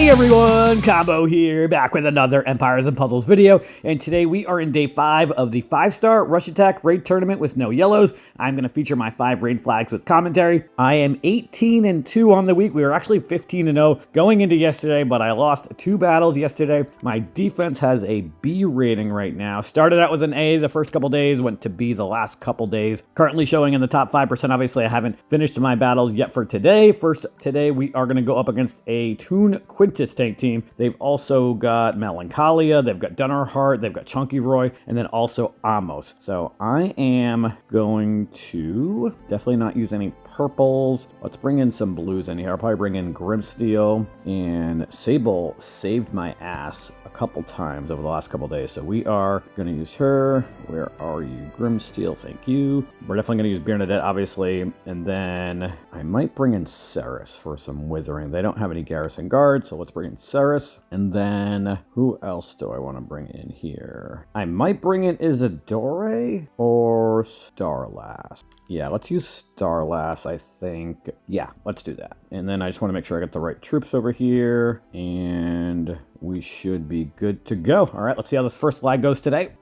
Hey everyone, Combo here, back with another Empires and Puzzles video, and today we are in day 5 of the 5-star Rush Attack Raid Tournament with no yellows. I'm going to feature my 5 raid flags with commentary. I am 18-2 on the week. We were actually 15-0 going into yesterday, but I lost 2 battles yesterday. My defense has a B rating right now. Started out with an A the first couple days, went to B the last couple days. Currently showing in the top 5%. Obviously, I haven't finished my battles yet for today. First, today we are going to go up against a Toon Quintus tank team. They've also got Melancholia, they've got Dunnerheart, they've got Chunky Roy, and then also Amos. So I am going to definitely not use any purples. Let's bring in some blues in here. I'll probably bring in Grimsteel, and Sable saved my ass a couple times over the last couple days, so we are going to use her. Where are you? Grimsteel, thank you. We're definitely going to use Bernadette, obviously, and then I might bring in Ceres for some withering. They don't have any garrison guards, so let's bring in Ceres. And then who else do I want to bring in here? I might bring in Isidore or Starlass. Yeah, let's use Starlass, I think. Yeah, let's do that. And then I just want to make sure I got the right troops over here, and we should be good to go. All right, let's see how this first flag goes today.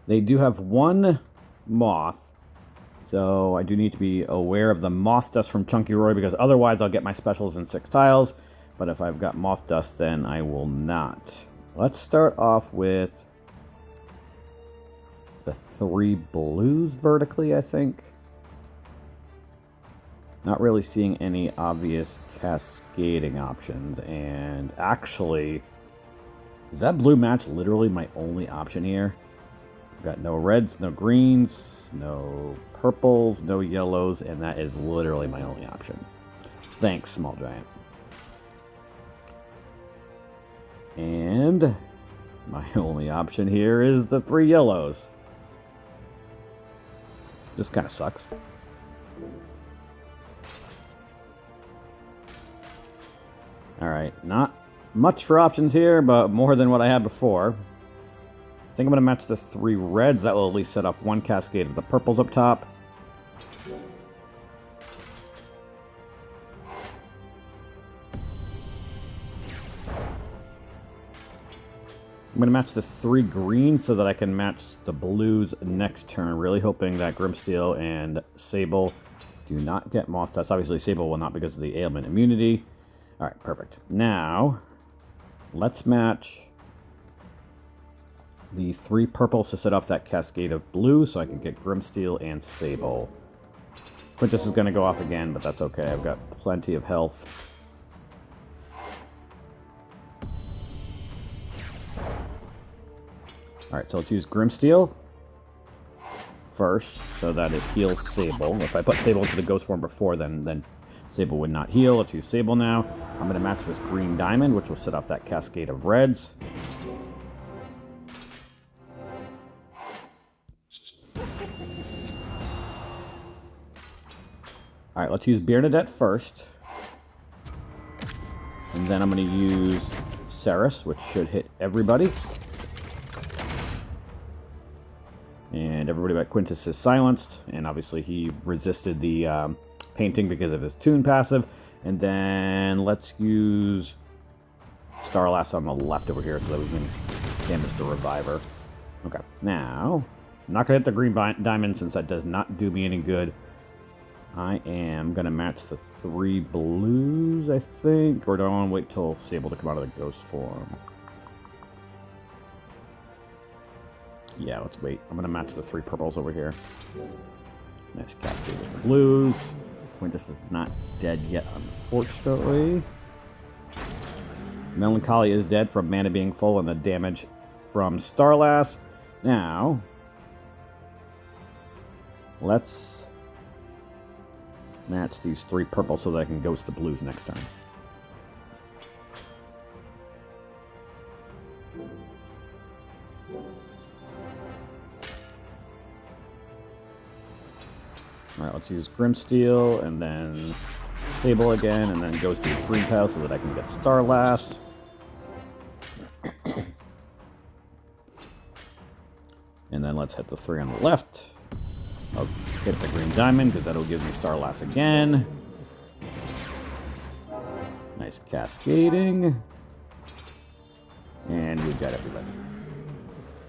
They do have one moth, so I do need to be aware of the moth dust from Chunky Roy, because otherwise I'll get my specials in 6 tiles. But if I've got moth dust, then I will not. Let's start off with the 3 blues vertically, I think. Not really seeing any obvious cascading options, and actually, is that blue match literally my only option here? I've got no reds, no greens, no purples, no yellows, and that is literally my only option. Thanks, Small Giant. And my only option here is the 3 yellows. This kind of sucks. Alright, not much for options here, but more than what I had before. I think I'm going to match the 3 reds. That will at least set off one cascade of the purples up top. I'm going to match the 3 greens so that I can match the blues next turn. Really hoping that Grimsteel and Sable do not get moth dust. Obviously, Sable will not because of the ailment immunity. All right, perfect. Now, let's match the 3 purples to set off that cascade of blue so I can get Grimsteel and Sable. Quintus is going to go off again, but that's okay. I've got plenty of health. Alright, so let's use Grimsteel first so that it heals Sable. If I put Sable into the ghost form before, then Sable would not heal. Let's use Sable now. I'm going to match this green diamond, which will set off that cascade of reds. Alright, let's use Bernadette first. And then I'm going to use Ceres, which should hit everybody. And everybody but Quintus is silenced. And obviously he resisted the painting because of his Toon passive. And then let's use Starlass on the left over here so that we can damage the Reviver. Okay, now, I'm not going to hit the green diamond since that does not do me any good. I am going to match the 3 blues, I think. Or do I want to wait till Sable to come out of the ghost form? Yeah, let's wait. I'm going to match the 3 purples over here. Nice cascade of the blues. Quintus is not dead yet, unfortunately. Melancholy is dead from mana being full and the damage from Starlass. Now, let's match these 3 purples so that I can ghost the blues next turn. Alright, let's use Grimsteel, and then Sable again, and then ghost these green tiles so that I can get Starlass. And then let's hit the 3 on the left. I'll hit the green diamond, because that'll give me Starlass again. Nice cascading. And we've got everybody.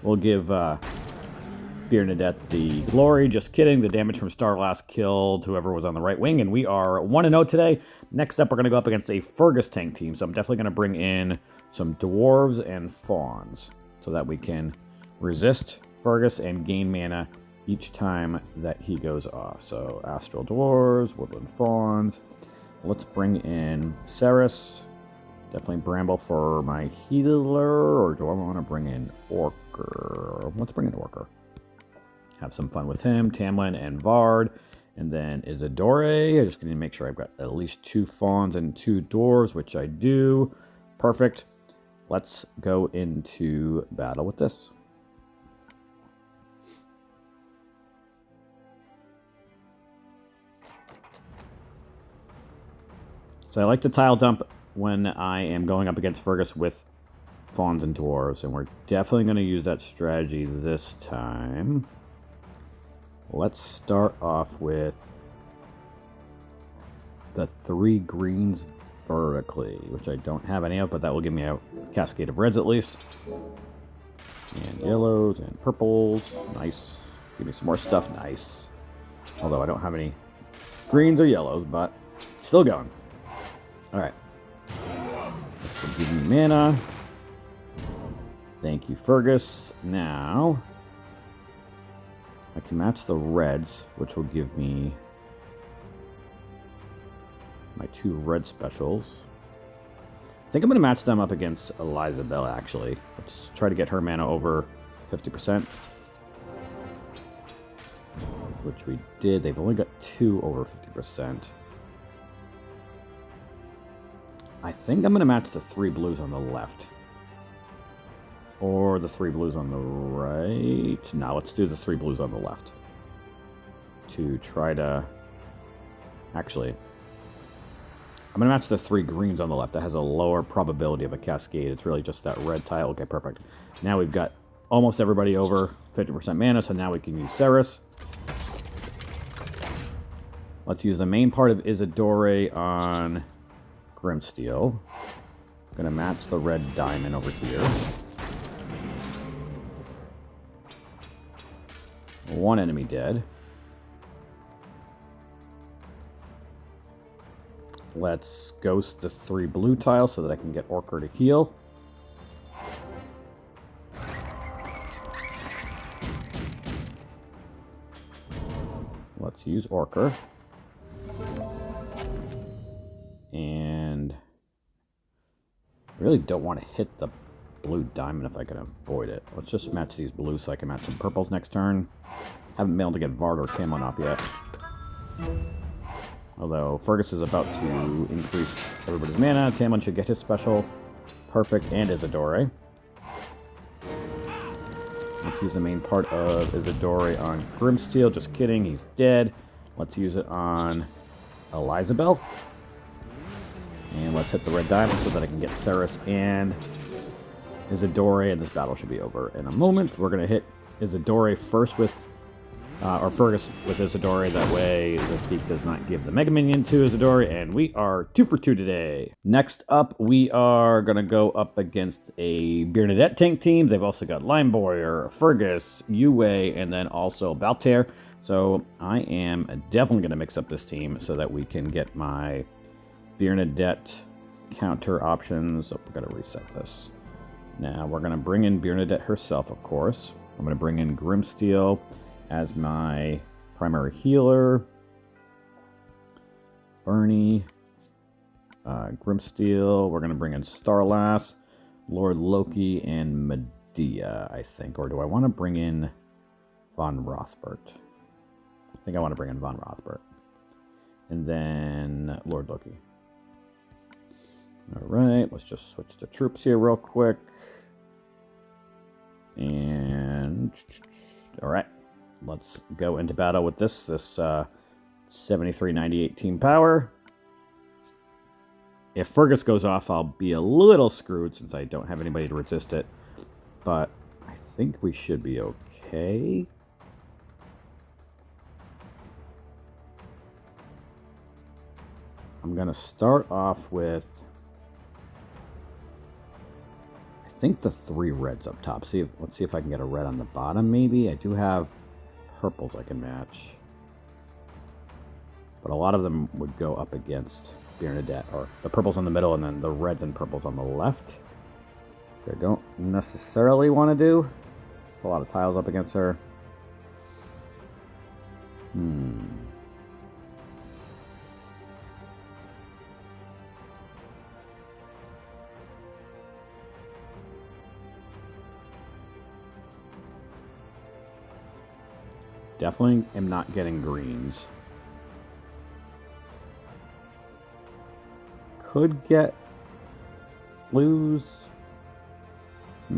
We'll give Bernadette the glory. Just kidding. The damage from Starlass killed whoever was on the right wing, and we are 1-0 today. Next up, we're going to go up against a Fergus tank team, so I'm definitely going to bring in some dwarves and fawns so that we can resist Fergus and gain mana each time that he goes off. So Astral Dwarves, Woodland Fawns. Let's bring in Ceres. Definitely Bramble for my healer, or do I want to bring in Orker? Let's bring in Orker. Have some fun with him. Tamlin and Vard. And then Isidore. I'm just going to make sure I've got at least 2 fawns and 2 dwarves, which I do. Perfect. Let's go into battle with this. So I like to tile dump when I am going up against Fergus with fawns and dwarves, and we're definitely going to use that strategy this time. Let's start off with the 3 greens vertically, which I don't have any of, but that will give me a cascade of reds at least. And yellows and purples. Nice. Give me some more stuff. Nice. Although I don't have any greens or yellows, but still going. Alright. This will give me mana. Thank you, Fergus. Now, I can match the reds, which will give me my 2 red specials. I think I'm going to match them up against Elizabeth, actually. Let's try to get her mana over 50%. Which we did. They've only got 2 over 50%. I think I'm going to match the 3 blues on the left. Or the 3 blues on the right. No, let's do the 3 blues on the left. To try to... Actually, I'm going to match the 3 greens on the left. That has a lower probability of a cascade. It's really just that red tile. Okay, perfect. Now we've got almost everybody over 50% mana, so now we can use Ceres. Let's use the main part of Isidore on Grimsteel. I'm going to match the red diamond over here. 1 enemy dead. Let's ghost the 3 blue tiles so that I can get Orker to heal. Let's use Orker. And I really don't want to hit the blue diamond if I can avoid it. Let's just match these blues so I can match some purples next turn. Haven't been able to get Vard or Tamlin off yet. Although Fergus is about to increase everybody's mana. Tamlin should get his special. Perfect. And Isidore. Let's use the main part of Isidore on Grimsteel. Just kidding. He's dead. Let's use it on Elizabeth. And let's hit the red diamond so that I can get Ceres and Isidore, and this battle should be over in a moment. We're going to hit Isidore first with, or Fergus with Isidore. That way Zestique does not give the Mega Minion to Isidore, and we are 2 for 2 today. Next up, we are going to go up against a Bernadette tank team. They've also got Limeboyer, Fergus, Yue, and then also Baltair. So I am definitely going to mix up this team so that we can get my Bernadette counter options. Oh, we're going to reset this. Now we're going to bring in Bernadette herself, of course. I'm going to bring in Grimsteel as my primary healer. Bernie. Grimsteel. We're going to bring in Starlass, Lord Loki, and Medea, I think. Or do I want to bring in Von Rothbert? I think I want to bring in Von Rothbert. And then Lord Loki. All right, let's just switch the troops here real quick. And all right, let's go into battle with this 7398 team power. If Fergus goes off, I'll be a little screwed since I don't have anybody to resist it. But I think we should be okay. I'm going to start off with think the 3 reds up top. Let's see if I can get a red on the bottom, maybe. I do have purples I can match. But a lot of them would go up against Bernadette, or the purples in the middle and then the reds and purples on the left, which I don't necessarily want to do. It's a lot of tiles up against her. Definitely am not getting greens. Could get blues. I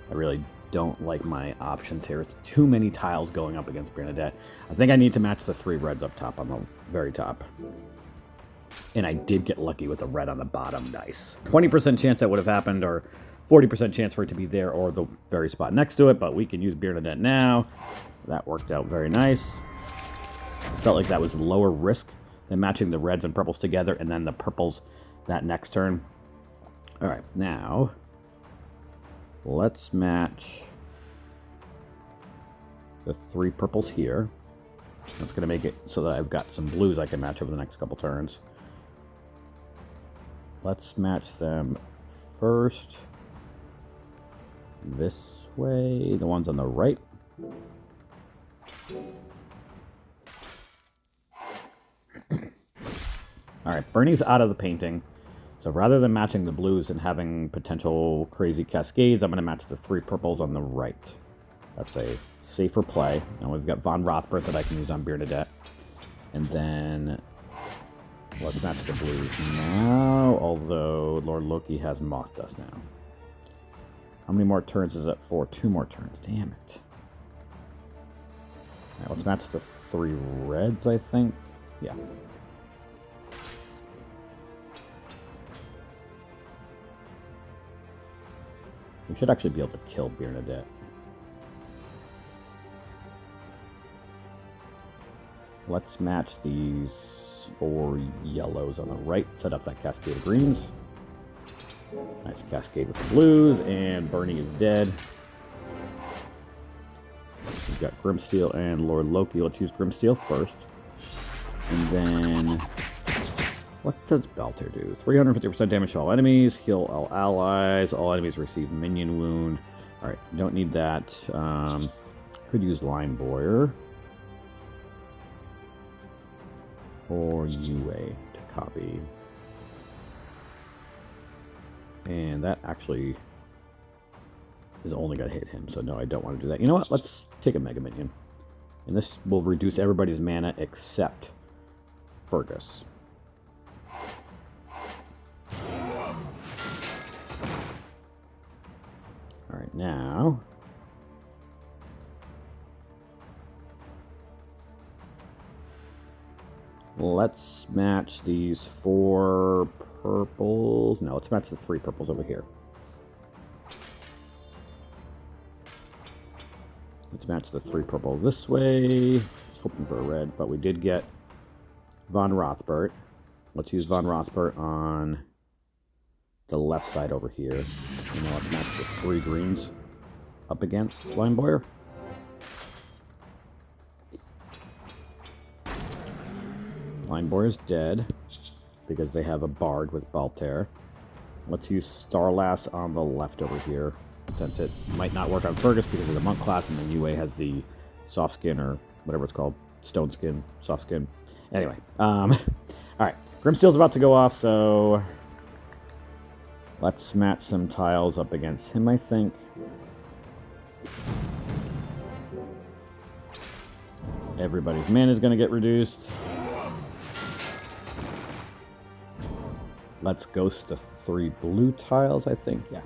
really don't like my options here. It's too many tiles going up against Bernadette. I think I need to match the 3 reds up top on the very top. And I did get lucky with the red on the bottom. Nice. 20% chance that would have happened, or 40% chance for it to be there or the very spot next to it, but we can use Bernadette now. That worked out very nice. Felt like that was lower risk than matching the reds and purples together and then the purples that next turn. All right, now let's match the 3 purples here. That's going to make it so that I've got some blues I can match over the next couple turns. Let's match them first this way, the ones on the right. All right, Bernie's out of the painting. So rather than matching the blues and having potential crazy cascades, I'm going to match the 3 purples on the right. That's a safer play. And we've got Von Rothbert that I can use on Bernadette. And then let's match the blues now, although Lord Loki has Moth Dust now. How many more turns is that for? 2 more turns. Damn it. All right, let's match the 3 reds, I think. Yeah. We should actually be able to kill Bernadette. Let's match these 4 yellows on the right. Set up that cascade of greens. Nice cascade with the blues, and Bernie is dead. We've got Grimsteel and Lord Loki. Let's use Grimsteel first. And then, what does Balter do? 350% damage to all enemies, heal all allies, all enemies receive minion wound. Alright, don't need that. Could use Lime Boyer. Or UA to copy. And that actually is only going to hit him, so no, I don't want to do that. You know what? Let's take a Mega Minion. And this will reduce everybody's mana except Fergus. Alright, now let's match these 4 purples. No, let's match the 3 purples over here. Let's match the 3 purples this way. I was hoping for a red, but we did get Von Rothbert. Let's use Von Rothbert on the left side over here. And now let's match the 3 greens up against Lime Boyer. Lime Boyer's dead because they have a Bard with Balter. Let's use Starlass on the left over here, since it might not work on Fergus because of the monk class, and then UA has the soft skin, or whatever it's called, stone skin, soft skin. Anyway, all right, Grimsteel's about to go off, so let's match some tiles up against him, I think. Everybody's mana is going to get reduced. Let's ghost the 3 blue tiles, I think. Yeah.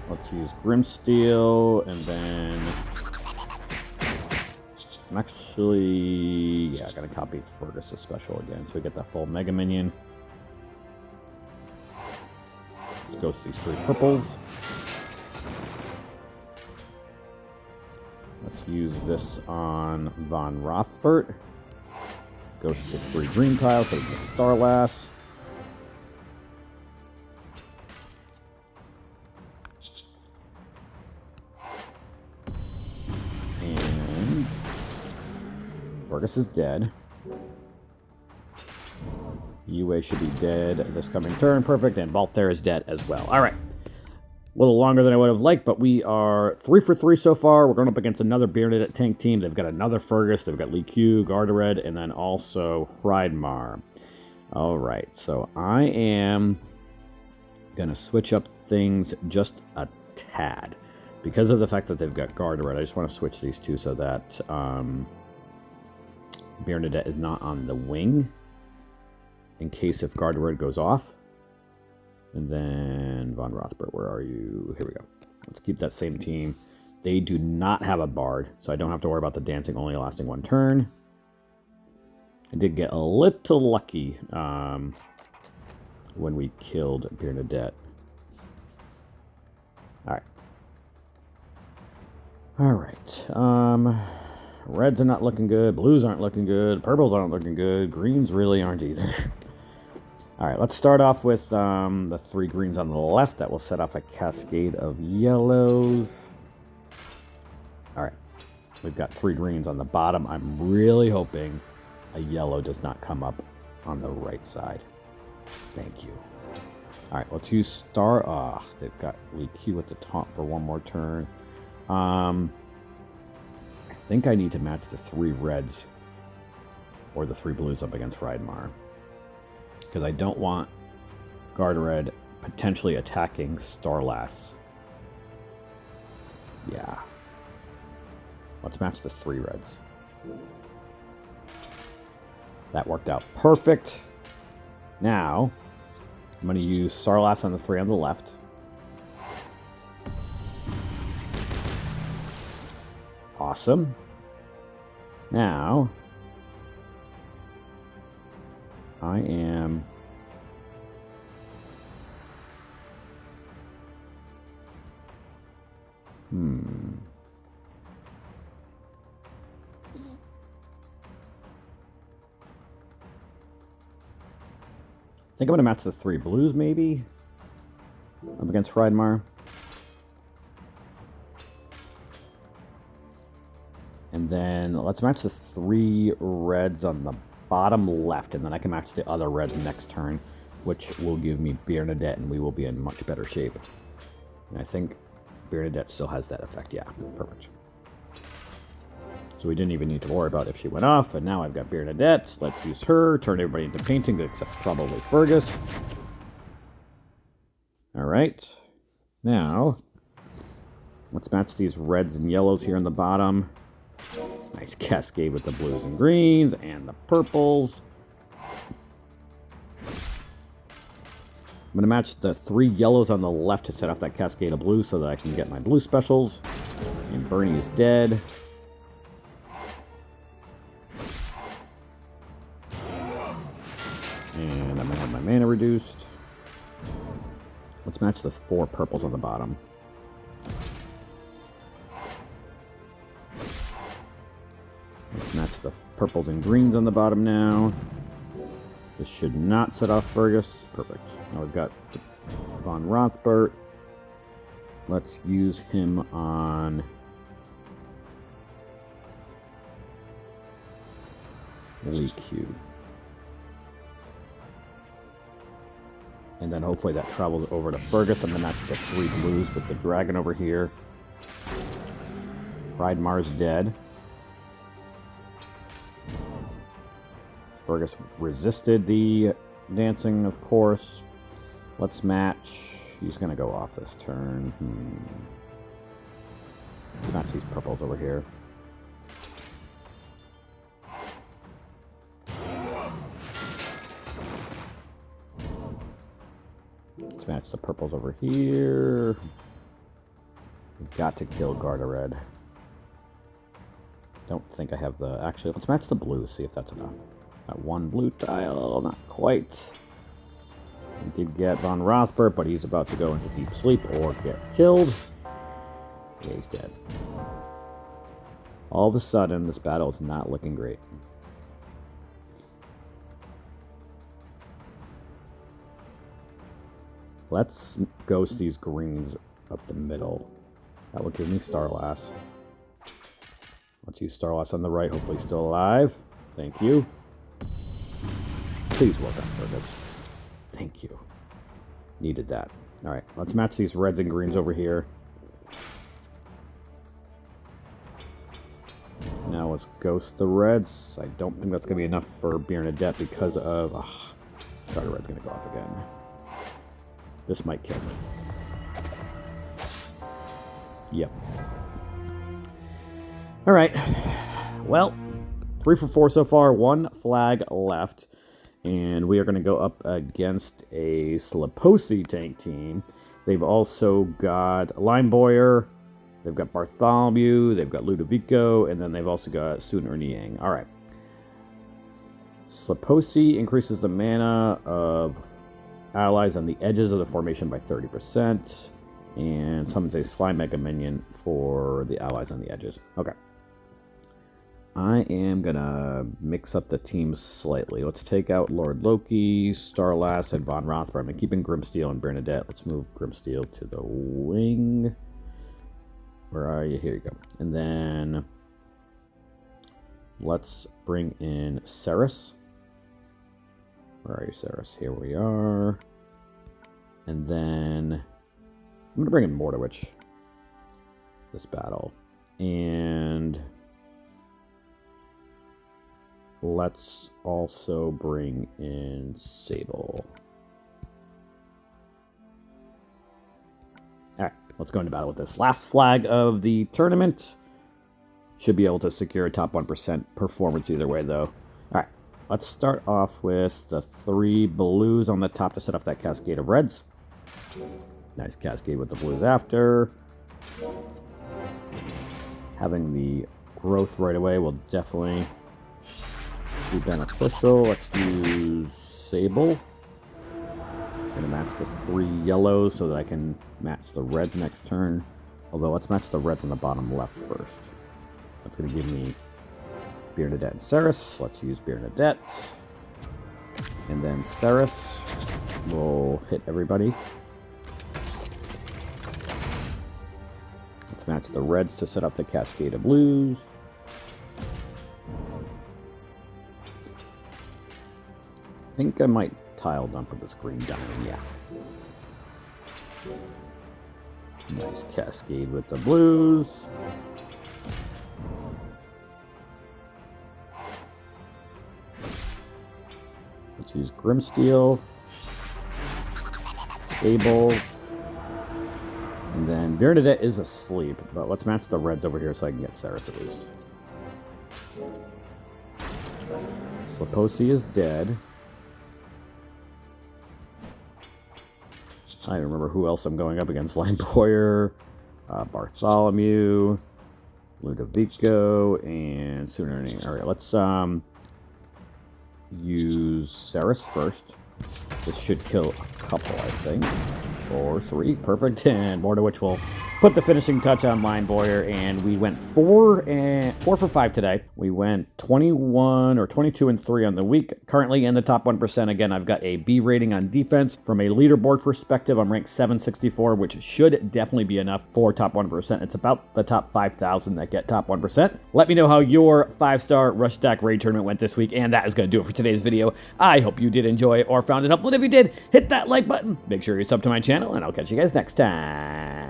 Let's use Grimsteel, and then I'm actually, yeah, gonna copy Fergus' special again, so we get that full Mega Minion. Let's ghost these 3 purples. Let's use this on Von Rothbert. Ghost the 3 green tiles so we can get Starlass. And Fergus is dead. Yue should be dead this coming turn. Perfect. And Balthair is dead as well. All right. A little longer than I would have liked, but we are 3 for 3 so far. We're going up against another Bernadette tank team. They've got another Fergus. They've got Leeku, Gardared, and then also Hreidmar. All right. So I am going to switch up things just a tad. Because of the fact that they've got Gardared, I just want to switch these two so that Bernadette is not on the wing in case if Gardared goes off. And then Von Rothbert, where are you? Here we go. Let's keep that same team. They do not have a Bard, so I don't have to worry about the dancing only lasting 1 turn. I did get a little lucky when we killed Bernadette. All right. Reds are not looking good. Blues aren't looking good. Purples aren't looking good. Greens really aren't either. All right, let's start off with the 3 greens on the left. That will set off a cascade of yellows. All right, we've got 3 greens on the bottom. I'm really hoping a yellow does not come up on the right side. Thank you. All right, let's use Star. They've got Leeku at the top for 1 more turn. I think I need to match the 3 reds or the 3 blues up against Hreidmar. Because I don't want Gardared potentially attacking Starlass. Yeah. Let's match the 3 reds. That worked out perfect. Now, I'm going to use Starlass on the 3 on the left. Awesome. Now, I am I think I'm going to match the 3 blues, maybe, up against Hreidmar. And then let's match the 3 reds on the bottom left, and then I can match the other reds next turn, which will give me Bernadette, and we will be in much better shape. And I think Bernadette still has that effect. Yeah, perfect. So we didn't even need to worry about if she went off, and now I've got Bernadette. Let's use her, turn everybody into painting, except probably Fergus. All right. Now, let's match these reds and yellows here on the bottom. Nice cascade with the blues and greens and the purples. I'm going to match the 3 yellows on the left to set off that cascade of blue so that I can get my blue specials. And Bernie is dead. And I'm going to have my mana reduced. Let's match the 4 purples on the bottom. Let's match the purples and greens on the bottom now. This should not set off Fergus. Perfect. Now we've got Von Rothbert. Let's use him on Leeku. And then hopefully that travels over to Fergus. I'm going to match the 3 blues with the dragon over here. Hreidmar's dead. Fergus resisted the dancing, of course. Let's match. He's going to go off this turn. Let's match these purples over here. Let's match the purples over here. We've got to kill Gardared. Don't think I have the... Actually, let's match the blues, see if that's enough. Got 1 blue tile, not quite. Did get Von Rothberg, but he's about to go into deep sleep or get killed. Yeah, he's dead. All of a sudden, this battle is not looking great. Let's ghost these greens up the middle. That will give me Starlass. Let's use Starlass on the right. Hopefully still alive. Thank you. Please work on Fergus. Thank you. Needed that. Alright, let's match these reds and greens over here. Now let's ghost the reds. I don't think that's going to be enough for Bernadette because of... Charter Red's going to go off again. This might kill me. Yep. Alright. Well, 3 for 4 so far. 1 flag left. And we are going to go up against a Sleposi tank team. They've also got Lime Boyer. They've got Bartholomew. They've got Ludovico. And then they've also got Sun Erniang. Alright. Sleposi increases the mana of allies on the edges of the formation by 30%. And summons a Slime Mega Minion for the allies on the edges. Okay. I am going to mix up the teams slightly. Let's take out Lord Loki, Starlass, and Von Rothberg. I'm keeping Grimsteel and Bernadette. Let's move Grimsteel to the wing. Where are you? Here you go. And then let's bring in Ceres. Where are you, Ceres? Here we are. And then I'm going to bring in Mordowitch this battle. And let's also bring in Sable. Alright, let's go into battle with this. Last flag of the tournament. Should be able to secure a top 1% performance either way, though. Alright, let's start off with the 3 blues on the top to set off that cascade of reds. Nice cascade with the blues after. Having the growth right away will definitely be beneficial. Let's use Sable. I'm going to match the 3 yellows so that I can match the reds next turn. Although, let's match the reds on the bottom left first. That's going to give me Bernadette and Ceres. Let's use Bernadette. And then Ceres will hit everybody. Let's match the reds to set off the cascade of blues. I think I might tile dump with this green diamond, yeah. Nice cascade with the blues. Let's use Grimsteel, Sable, and then Bernadette is asleep, but let's match the reds over here so I can get Ceres at least. Sleposi is dead. I don't remember who else I'm going up against. Lime Boyer, Bartholomew, Ludovico, and Sun Erniang. Alright, let's use Ceres first. This should kill a couple, I think. Or 3. Perfect. And Mordowitch will put the finishing touch on Lime Boyer. And we went 4 for 5 today. We went 21 or 22 and 3 on the week. Currently in the top 1%. Again, I've got a B rating on defense. From a leaderboard perspective, I'm ranked 764, which should definitely be enough for top 1%. It's about the top 5,000 that get top 1%. Let me know how your 5-star Rush Attack Raid Tournament went this week. And that is going to do it for today's video. I hope you did enjoy or found it helpful. And if you did, hit that like button. Make sure you're sub to my channel, and I'll catch you guys next time.